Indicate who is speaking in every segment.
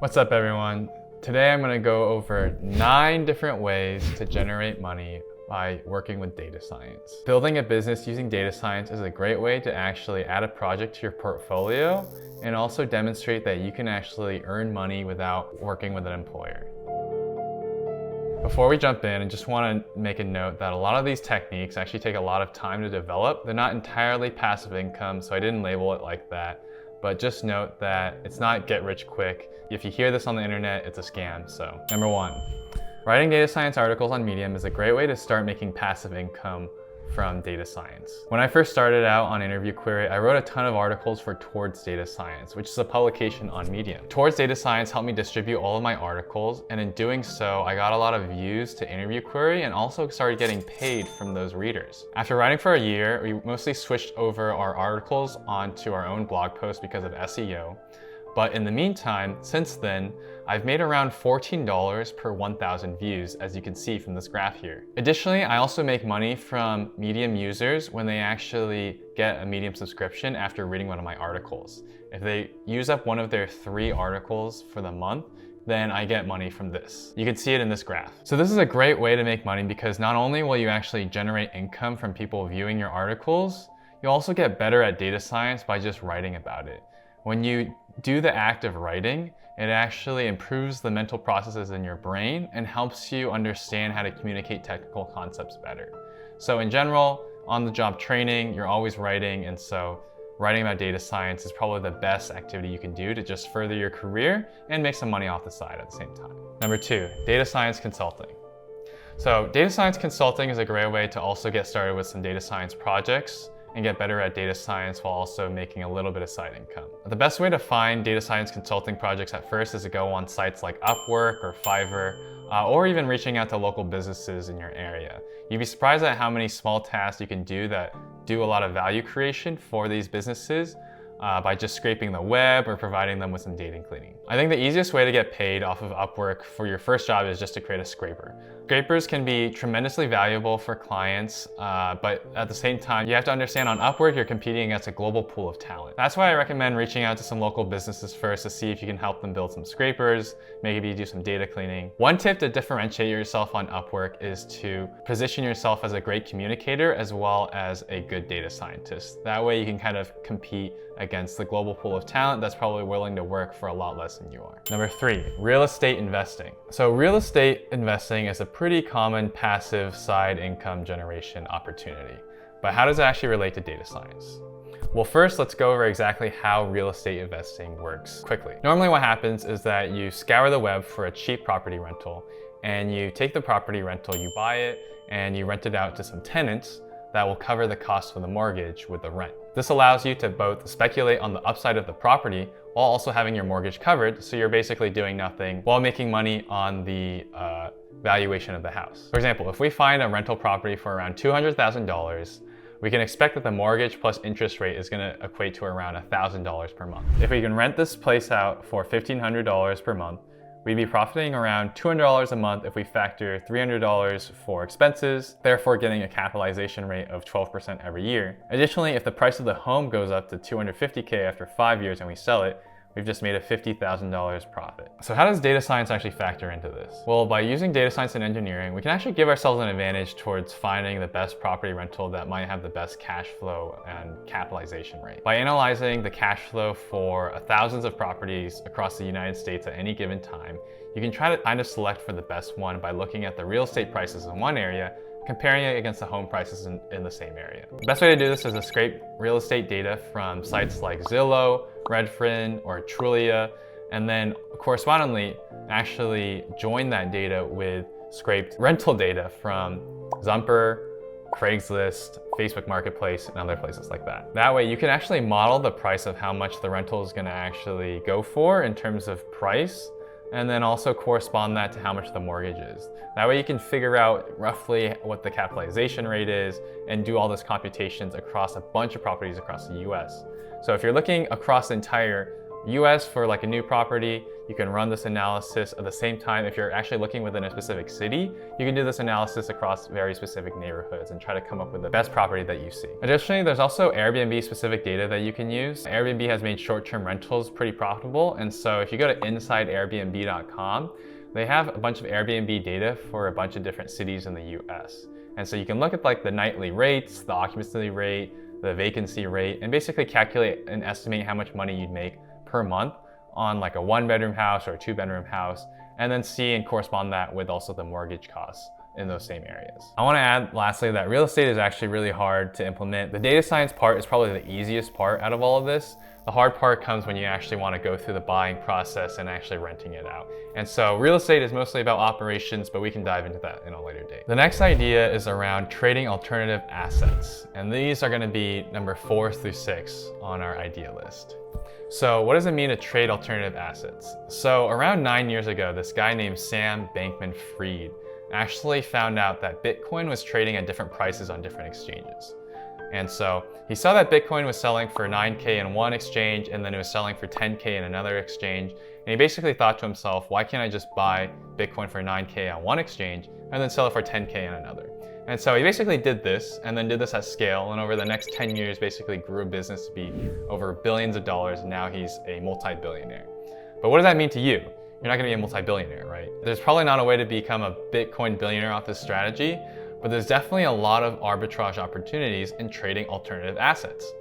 Speaker 1: What's up, everyone? Today I'm going to go over 9 different ways to generate money by working with data science. Building a business using data science is a great way to actually add a project to your portfolio and also demonstrate that you can actually earn money without working with an employer. Before we jump in, I just want to make a note that a lot of these techniques actually take a lot of time to develop. They're not entirely passive income, so I didn't label it like that. But just note that it's not get rich quick. If you hear this on the internet, it's a scam. So number 1, writing data science articles on Medium is a great way to start making passive income from data science. When I first started out on Interview Query, I wrote a ton of articles for Towards Data Science, which is a publication on Medium. Towards Data Science helped me distribute all of my articles, and in doing so, I got a lot of views to Interview Query and also started getting paid from those readers. After writing for a year, we mostly switched over our articles onto our own blog post because of SEO. But in the meantime, since then, I've made around $14 per 1,000 views, as you can see from this graph here. Additionally, I also make money from Medium users when they actually get a Medium subscription after reading one of my articles. If they use up one of their 3 articles for the month, then I get money from this. You can see it in this graph. So this is a great way to make money because not only will you actually generate income from people viewing your articles, you'll also get better at data science by just writing about it. When you do the act of writing, it actually improves the mental processes in your brain and helps you understand how to communicate technical concepts better. So in general, on-the-job training, you're always writing, and so writing about data science is probably the best activity you can do to just further your career and make some money off the side at the same time. Number 2, data science consulting. So data science consulting is a great way to also get started with some data science projects and get better at data science while also making a little bit of side income. The best way to find data science consulting projects at first is to go on sites like Upwork or Fiverr, or even reaching out to local businesses in your area. You'd be surprised at how many small tasks you can do that do a lot of value creation for these businesses by just scraping the web or providing them with some data cleaning. I think the easiest way to get paid off of Upwork for your first job is just to create a scraper. Scrapers can be tremendously valuable for clients, but at the same time, you have to understand on Upwork, you're competing against a global pool of talent. That's why I recommend reaching out to some local businesses first to see if you can help them build some scrapers, maybe do some data cleaning. One tip to differentiate yourself on Upwork is to position yourself as a great communicator as well as a good data scientist. That way you can kind of compete against the global pool of talent that's probably willing to work for a lot less than you are. Number 3, real estate investing. So real estate investing is a pretty common passive side income generation opportunity. But how does it actually relate to data science? Well, first, let's go over exactly how real estate investing works quickly. Normally what happens is that you scour the web for a cheap property rental, and you take the property rental, you buy it, and you rent it out to some tenants that will cover the cost of the mortgage with the rent. This allows you to both speculate on the upside of the property while also having your mortgage covered, so you're basically doing nothing while making money on the valuation of the house. For example, if we find a rental property for around $200,000, we can expect that the mortgage plus interest rate is going to equate to around $1,000 per month. If we can rent this place out for $1,500 per month, we'd be profiting around $200 a month if we factor $300 for expenses, therefore getting a capitalization rate of 12% every year. Additionally, if the price of the home goes up to $250K after 5 years and we sell it, we've just made a $50,000 profit. So how does data science actually factor into this? Well, by using data science and engineering, we can actually give ourselves an advantage towards finding the best property rental that might have the best cash flow and capitalization rate. By analyzing the cash flow for thousands of properties across the United States at any given time, you can try to kind of select for the best one by looking at the real estate prices in one area, comparing it against the home prices in the same area. The best way to do this is to scrape real estate data from sites like Zillow, Redfin, or Trulia, and then correspondingly actually join that data with scraped rental data from Zumper, Craigslist, Facebook Marketplace, and other places like that. That way you can actually model the price of how much the rental is going to actually go for in terms of price, and then also correspond that to how much the mortgage is. That way you can figure out roughly what the capitalization rate is and do all those computations across a bunch of properties across the US. So if you're looking across the entire US for like a new property, You can run this analysis at the same time. If you're actually looking within a specific city, you can do this analysis across very specific neighborhoods and try to come up with the best property that you see. Additionally, there's also Airbnb specific data that you can use. Airbnb has made short-term rentals pretty profitable, and so if you go to insideairbnb.com, they have a bunch of Airbnb data for a bunch of different cities in the US. And so you can look at like the nightly rates, the occupancy rate, the vacancy rate, and basically calculate and estimate how much money you'd make per month on like a 1-bedroom house or a 2-bedroom house, and then see and correspond that with also the mortgage costs in those same areas. I want to add lastly that real estate is actually really hard to implement. The data science part is probably the easiest part out of all of this. The hard part comes when you actually want to go through the buying process and actually renting it out. And so real estate is mostly about operations, but we can dive into that in a later date. The next idea is around trading alternative assets. And these are going to be number 4 through 6 on our idea list. So what does it mean to trade alternative assets? So around 9 years ago, this guy named Sam Bankman-Fried actually found out that Bitcoin was trading at different prices on different exchanges. And so he saw that Bitcoin was selling for 9K in one exchange, and then it was selling for 10K in another exchange. And he basically thought to himself, why can't I just buy Bitcoin for 9K on one exchange and then sell it for 10K on another? And so he basically did this and then did this at scale, and over the next 10 years basically grew a business to be over billions of dollars, and now he's a multi-billionaire. But what does that mean to you? You're not gonna be a multi-billionaire, right? There's probably not a way to become a Bitcoin billionaire off this strategy, but there's definitely a lot of arbitrage opportunities in trading alternative assets.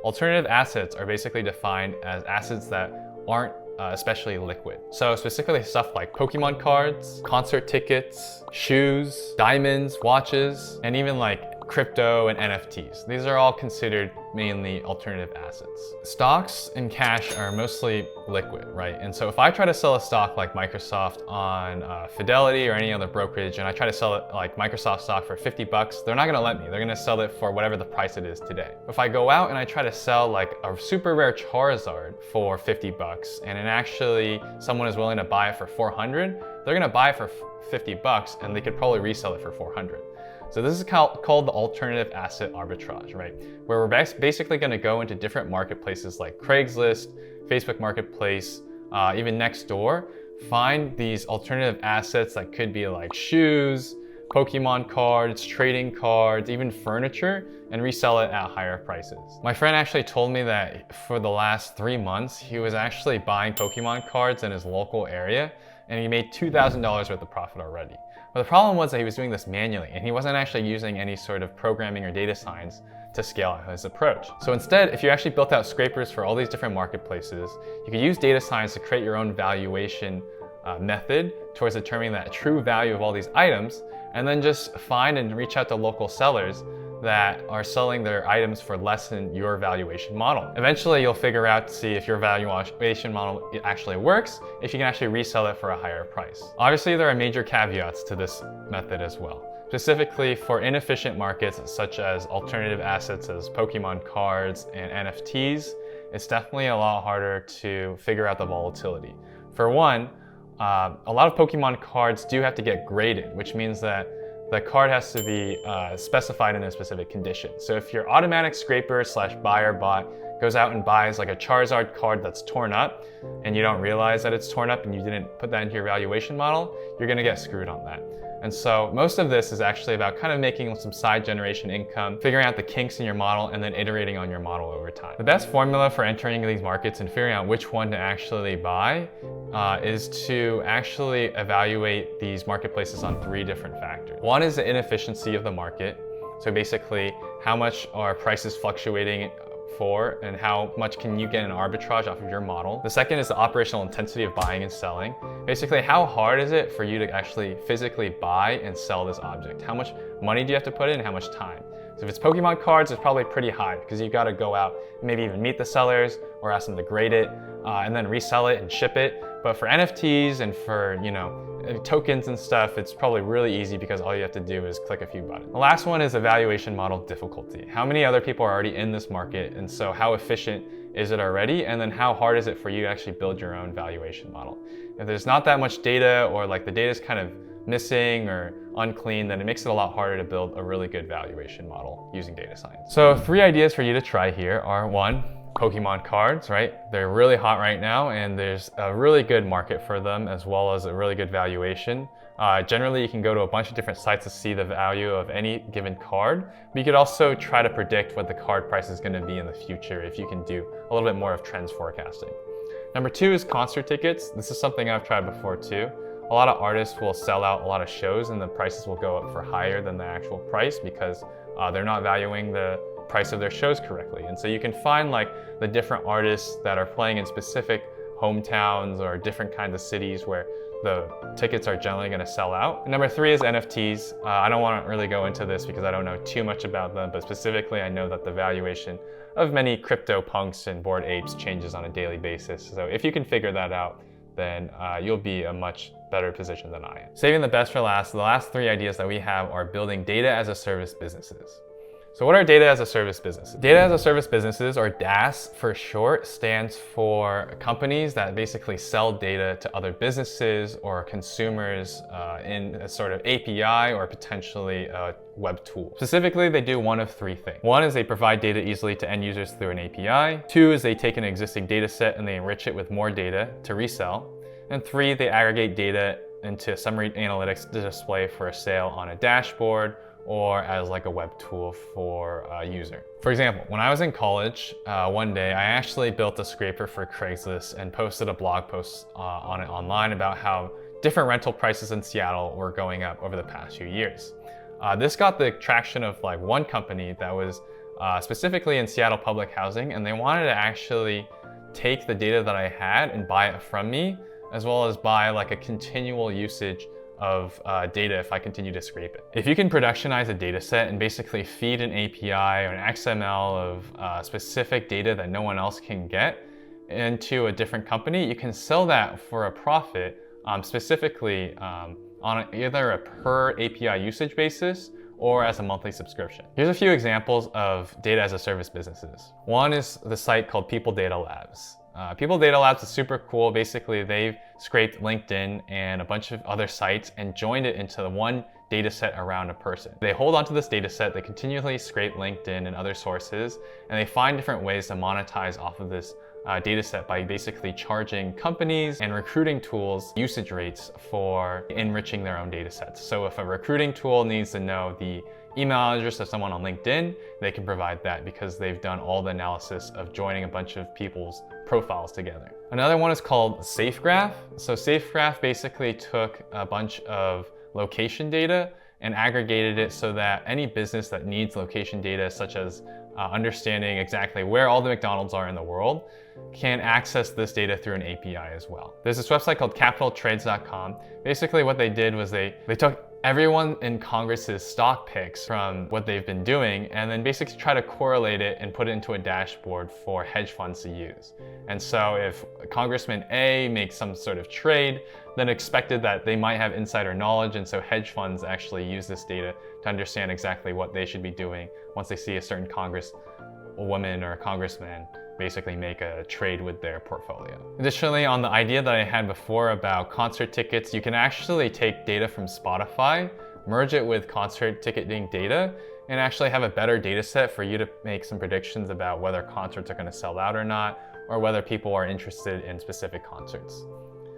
Speaker 1: Alternative assets are basically defined as assets that aren't especially liquid. So specifically stuff like Pokemon cards, concert tickets, shoes, diamonds, watches, and even like crypto and NFTs. These are all considered mainly alternative assets. Stocks and cash are mostly liquid, right? And so if I try to sell a stock like Microsoft on Fidelity or any other brokerage, and I try to sell it like Microsoft stock for 50 bucks, they're not gonna let me. They're gonna sell it for whatever the price it is today. If I go out and I try to sell like a super rare Charizard for 50 bucks, and then actually someone is willing to buy it for 400, they're gonna buy it for 50 bucks and they could probably resell it for 400. So this is called the alternative asset arbitrage, right? Where we're basically gonna go into different marketplaces like Craigslist, Facebook Marketplace, even Nextdoor, find these alternative assets that could be like shoes, Pokemon cards, trading cards, even furniture, and resell it at higher prices. My friend actually told me that for the last 3 months, he was actually buying Pokemon cards in his local area, and he made $2,000 worth of profit already. But the problem was that he was doing this manually, and he wasn't actually using any sort of programming or data science to scale out his approach. So instead, if you actually built out scrapers for all these different marketplaces, you could use data science to create your own valuation method towards determining that true value of all these items, and then just find and reach out to local sellers that are selling their items for less than your valuation model. Eventually, you'll figure out to see if your valuation model actually works, if you can actually resell it for a higher price. Obviously, there are major caveats to this method as well. Specifically for inefficient markets such as alternative assets as Pokemon cards and NFTs, it's definitely a lot harder to figure out the volatility. For one, a lot of Pokemon cards do have to get graded, which means that the card has to be specified in a specific condition. So if your automatic scraper / buyer bot goes out and buys like a Charizard card that's torn up, and you don't realize that it's torn up and you didn't put that into your valuation model, you're gonna get screwed on that. And so most of this is actually about kind of making some side generation income, figuring out the kinks in your model, and then iterating on your model over time. The best formula for entering these markets and figuring out which one to actually buy is to actually evaluate these marketplaces on 3 different factors. One is the inefficiency of the market. So basically, how much are prices fluctuating for, and how much can you get an arbitrage off of your model. The second is the operational intensity of buying and selling. Basically, how hard is it for you to actually physically buy and sell this object? How much money do you have to put in and how much time? So if it's Pokemon cards, it's probably pretty high because you've got to go out and maybe even meet the sellers or ask them to grade it and then resell it and ship it. But for NFTs and for, tokens and stuff, it's probably really easy because all you have to do is click a few buttons. The last one is evaluation model difficulty. How many other people are already in this market, and so how efficient is it already, and then how hard is it for you to actually build your own valuation model? If there's not that much data, or like the data is kind of missing or unclean, then it makes it a lot harder to build a really good valuation model using data science. So 3 ideas for you to try here are: 1, Pokemon cards, right? They're really hot right now, and there's a really good market for them as well as a really good valuation. Generally, you can go to a bunch of different sites to see the value of any given card, but you could also try to predict what the card price is going to be in the future if you can do a little bit more of trends forecasting. Number 2 is concert tickets. This is something I've tried before too. A lot of artists will sell out a lot of shows and the prices will go up for higher than the actual price because they're not valuing the price of their shows correctly. And so you can find like the different artists that are playing in specific hometowns or different kinds of cities where the tickets are generally going to sell out. And number 3 is NFTs. I don't want to really go into this because I don't know too much about them, but specifically I know that the valuation of many crypto punks and Bored Apes changes on a daily basis. So if you can figure that out, then you'll be a much better position than I am. Saving the best for last, the last 3 ideas that we have are building data as a service businesses. So what are data as a service businesses? Data as a service businesses, or DaaS for short, stands for companies that basically sell data to other businesses or consumers in a sort of API or potentially a web tool. Specifically, they do one of 3 things. 1 is they provide data easily to end users through an API. 2 is they take an existing data set and they enrich it with more data to resell. And 3, they aggregate data into summary analytics to display for a sale on a dashboard or as like a web tool for a user. For example, when I was in college, one day I actually built a scraper for Craigslist and posted a blog post on it online about how different rental prices in Seattle were going up over the past few years. This got the traction of like one company that was specifically in Seattle public housing, and they wanted to actually take the data that I had and buy it from me, as well as buy like a continual usage of data if I continue to scrape it. If you can productionize a data set and basically feed an API or an XML of specific data that no one else can get into a different company, you can sell that for a profit, specifically on either a per API usage basis or as a monthly subscription. Here's a few examples of data as a service businesses. One is the site called People Data Labs. People Data Labs is super cool. Basically, they've scraped LinkedIn and a bunch of other sites and joined it into the one data set around a person. They hold onto this data set, they continually scrape LinkedIn and other sources, and they find different ways to monetize off of this data set by basically charging companies and recruiting tools usage rates for enriching their own data sets. So if a recruiting tool needs to know the email address of someone on LinkedIn, they can provide that because they've done all the analysis of joining a bunch of people's profiles together. Another one is called SafeGraph. So SafeGraph basically took a bunch of location data and aggregated it so that any business that needs location data, such as understanding exactly where all the McDonald's are in the world, can access this data through an API as well. There's this website called capitaltrades.com. Basically what they did was they took everyone in Congress's stock picks from what they've been doing and then basically try to correlate it and put it into a dashboard for hedge funds to use. And so if Congressman A makes some sort of trade, then expected that they might have insider knowledge, and so hedge funds actually use this data to understand exactly what they should be doing once they see a certain congresswoman or a congressman basically make a trade with their portfolio. Additionally, on the idea that I had before about concert tickets, you can actually take data from Spotify, merge it with concert ticketing data, and actually have a better data set for you to make some predictions about whether concerts are going to sell out or not, or whether people are interested in specific concerts.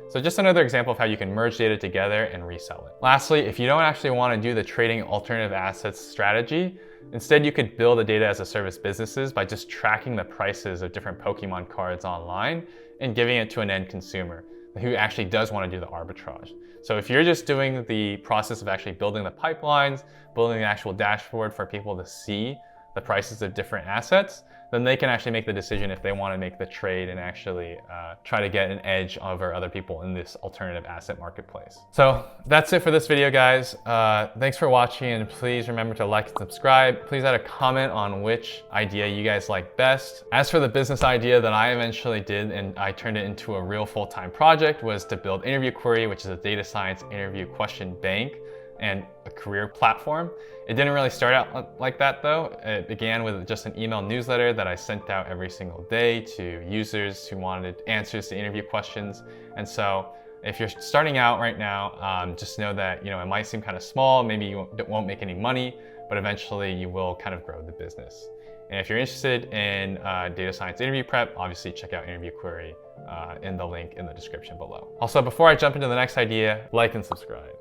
Speaker 1: So just another example of how you can merge data together and resell it. Lastly, if you don't actually want to do the trading alternative assets strategy, instead you could build a data as a service businesses by just tracking the prices of different Pokemon cards online and giving it to an end consumer who actually does want to do the arbitrage. So if you're just doing the process of actually building the pipelines, building the actual dashboard for people to see the prices of different assets, then they can actually make the decision if they want to make the trade and actually try to get an edge over other people in this alternative asset marketplace. So that's it for this video, guys. Thanks for watching, and please remember to like and subscribe. Please add a comment on which idea you guys like best. As for the business idea that I eventually did and I turned it into a real full-time project, was to build Interview Query, which is a data science interview question bank and a career platform. It didn't really start out like that though. It began with just an email newsletter that I sent out every single day to users who wanted answers to interview questions. And so if you're starting out right now, just know that it might seem kind of small, maybe you won't make any money, but eventually you will kind of grow the business. And if you're interested in data science interview prep, obviously check out Interview Query in the link in the description below. Also, before I jump into the next idea, like and subscribe.